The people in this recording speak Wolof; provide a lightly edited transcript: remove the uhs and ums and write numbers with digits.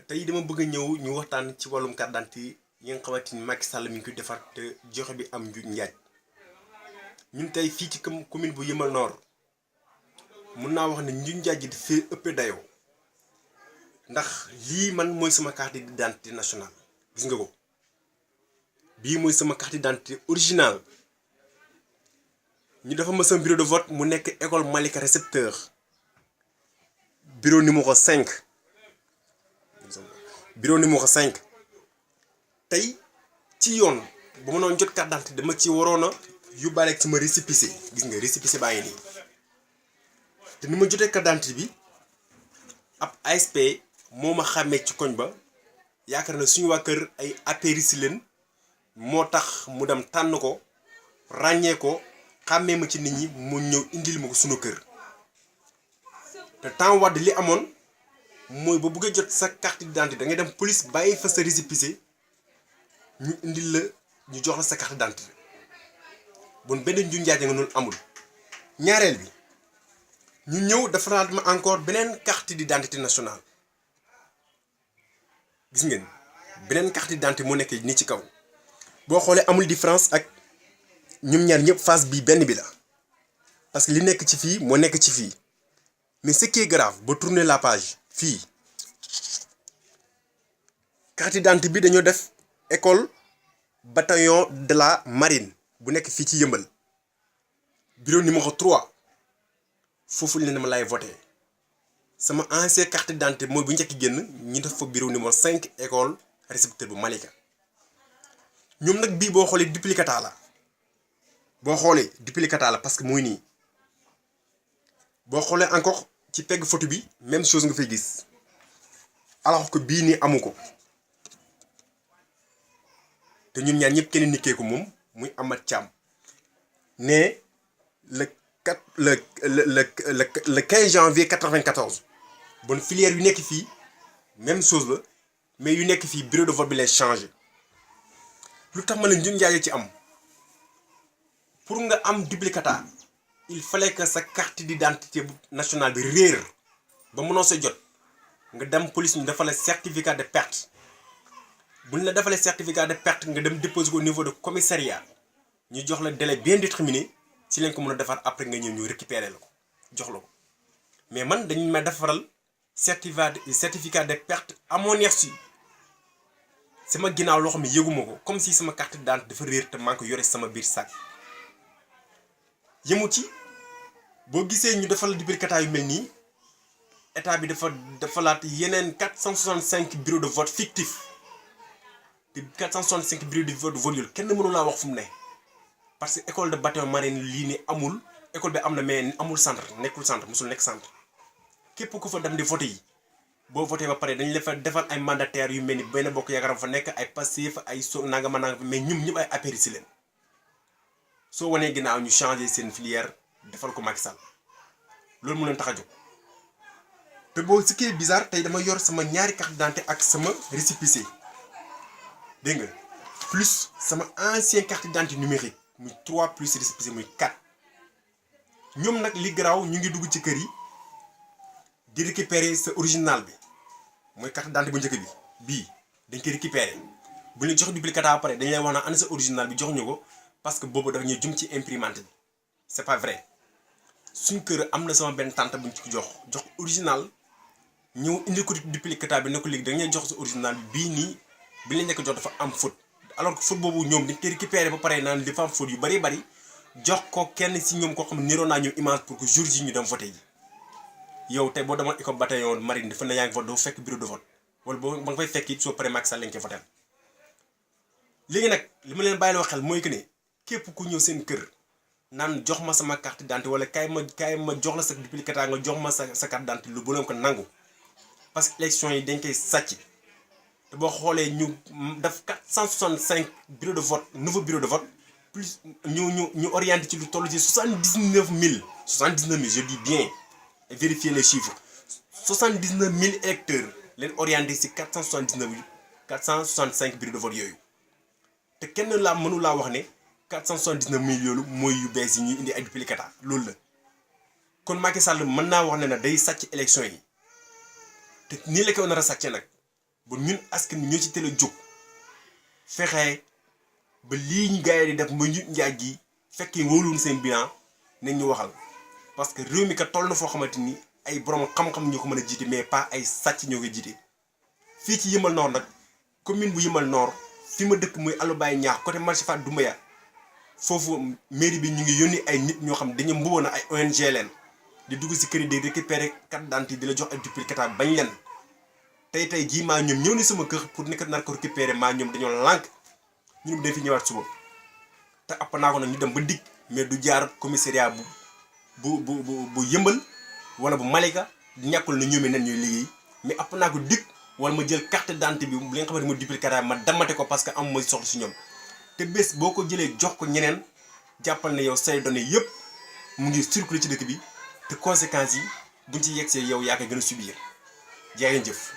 tey dama bëgg a ñëw ñu waxtaan ci wàllum carte d'identité yi nga xamante ni Macky Sall mi ngi koy defar te joxe bi am njuuj njaaj ñun tey fii ci commune bu Yeumbeul Nord mun naa wax ne njuuj njaaj ji dafay ëpp dayoo ndax lii man mooy sama carte d'identité nationale gis nga ko bii mooy sama carte d'identité originale ñu dafa ma sama bureau de vote mu nekk école Malika récepteur bureau numéro 5 bureau numéro 5 tey ci yoon bu ma doon jot carte d'identité dama ci waroon a yóbbaale ak sama récépissé gis nga récépissé baa ngi nii te ni ma jotee carte d'identité bi ab ASP moo ma xàmmee ci koñ ba yaakaar na suñu waa kër ay apéristes leen moo tax mu dem tànn ko ràññee ko xàmmee ma ci nit ñi mu ñëw indil ma ko suñu kër te temps Wade li amoon mooy ba bëggee jot sa carte d'identité da ngay dem police bàyyi fa sa récépissé ñu indil la ñu jox la sa carte d'identité bon benn njuuj njaaj nga noonu amul ñaareel bi ñu ñëw defaraat ma encore beneen carte d'identité nationale gis ngeen beneen carte d'identité moo nekk nii ci kaw boo xoolee amul différence ak ñoom ñaar ñëpp face bi benn bi la parce que li nekk ci fii moo nekk ci fii mais ce qui est grave ba tourner la page fii carte d'identité bi dañoo def école bataillon de la marine bu nekk fii ci Yeumbeul bureau numéro 3 foofu leen ma lay voté sama ancien carte d'identité mooy bu njëkk génn ñi def fa bureau numéro 5 école récepteur bu Malika ñoom nag bii boo xoolee duplicata la parce que muy nii boo xoolee encore ci pegg photo bi même chose nga fay gis alors que bii nii amu ko te ñun ñaar ñëpp kenn nikkee ko moom muy Amath Thiam né le 15 janvier 94 bon filière yu nekk fii même chose la mais yu nekk fii bureau de vote bi lay changé lu tax ma la njuuj njaaj ci am pour nga am duplicata il fallait que sa carte d'identité nationale bi réer ba mënoo sa jot nga dem police ñu defal la certificat de perte bu ñu la defalee certificat de perte nga dem déposer ko au niveau de commissariat ñu jox la délai bien déterminé ci lañ ko mën a defar après nga ñëw ñu récupérer la ko jox la ko mais man dañu ma defaral certificat de perte à mon insu sama ginnaaw loo xam ne yëguma ko comme si sama carte d'identité dafa réer te maa ngi ko yore sama biir sac yëmu ci boo gisee ñu defal duplicata yu mel nii état bi dafa laat yeneen 465 bureaux de vote fictif te 465 bureaux de vote yooyu kenn mënu laa wax fu mu ne parce que école de bataillon marine lii ni amul école bi am na mais amul centre nekkul centre mosul nekk centre képp ku fa dem di voté yi boo voté ba pare dañ la fa defal ay mandataires yu mel ni benn bokk yaakaaram fa nekk ay Pastef ay nangama mais ñëpp ay apéristes leen soo wanee ginnaaw ñu changé seen filière defal ko Macky Sall loolu mu leen tax a jóg te boo ce qui est bizarre tey dama yor sama ñaari carte d'identité ak sama récépissé dégg nga plus sama ancien carte d'identité numérique muy 3 plus récépissé muy 4 ñoom nag li garaaw ñu ngi dugg ci kër yi di récupérer sa original bi mooy carte d'identité bu njëkk bi bii dañ koy récupérer bu ñu jox duplicata ba pare dañ lay wax naa ana sa original bi jox ñu ko parce que boobu dafa ñuy jum ci imprimante bi c'est pas vrai suñ kër am na sama benn tante buñ ci jox original ñëw indi ko duplicata bi ne ko léegi dañuy jox sa original bii nii bi la njëkk jox dafa am faute alors que faute boobu ñoom dañ koy récupérer ba pare naan dafa am faute yu bari jox ko kenn si ñoom koo xam ne niroo naa ñoom image pour que jour ji ñu dem voté yi yow tey boo demoon école bataillon marine dafa ne yaa ngi vote doo fekk bureau de vote wala boo ba nga fay fekk it soo paree Macky Sall lañ koy voté léegi nag li ma leen bàyyiloo xel mooy que ne képp ku ñëw seen kër naan jox ma sama carte d'identité wala kaay ma jox la sa duplicata nga jox ma sa carte d'identité lu bu leen ko nangu parce que élection yi dañ koy sàcc te boo xoolee ñu def 465 bureau de vote nouveau bureau de vote plus ñu orienté ci lu toll ci 79 000 je dis bien et vérifier les chiffres 79 000 électeurs leen orienté ci 465 bureau de vote yooyu te kenn laa mënu laa wax ne 479 000 yoolu mooy yu bees yi ñuy indi ay duplicata loolu la kon Macky Sall mën naa wax ne na day sàcc élection yi te nii la ko nar a sàccee nag ba ñun askan ñoo ci teel a jóg fexe ba lii ñu gars yi di def ba ñu njaaj gi fekkee wóoluwuñ seen bilan nañ ñu waxal parce que réew mi kat toll na foo xamante ni ay borom xam-xam ñoo ko mën a jiite mais pas ay sàcc ñoo koy jiite. fii ci Yeumbeul Nord nag commune bu Yeumbeul Nord fi ma dëkk muy Allo Baye Ñaax côté marché Fatou Doumbouya foofu mairie bi ñu ngi yónni ay nit ñoo xam dañu mbuboon ay ONG leen di dugg si kër yi di récupérer carte d'identité di la jox ay duplicata bañ leen tey jii maa ñoom ñëw ni sama kër pour ni kat nar ko récupérer maa ñoom dañoo lànk ñun dañ fi ñëwaat suba te app naa ko nag ñu dem ba dig mais du jaar commissariat bu Yeumbeul wala bu Malika ñàkkul na ñoomee nen ñooy liggéey mais app naa ko dig wala ma jël carte d'identité bi li nga xamante ma duplicata ma damate ko parce que am mooy soxla si ñoom te bés boo ko jëlee jox ko ñeneen jàppal ne yow say données yëpp mu ngi circuler ci dëkk bi te conséquences yi buñ ci yegsee yow yaa koy gën a subir jaa ngeen jëf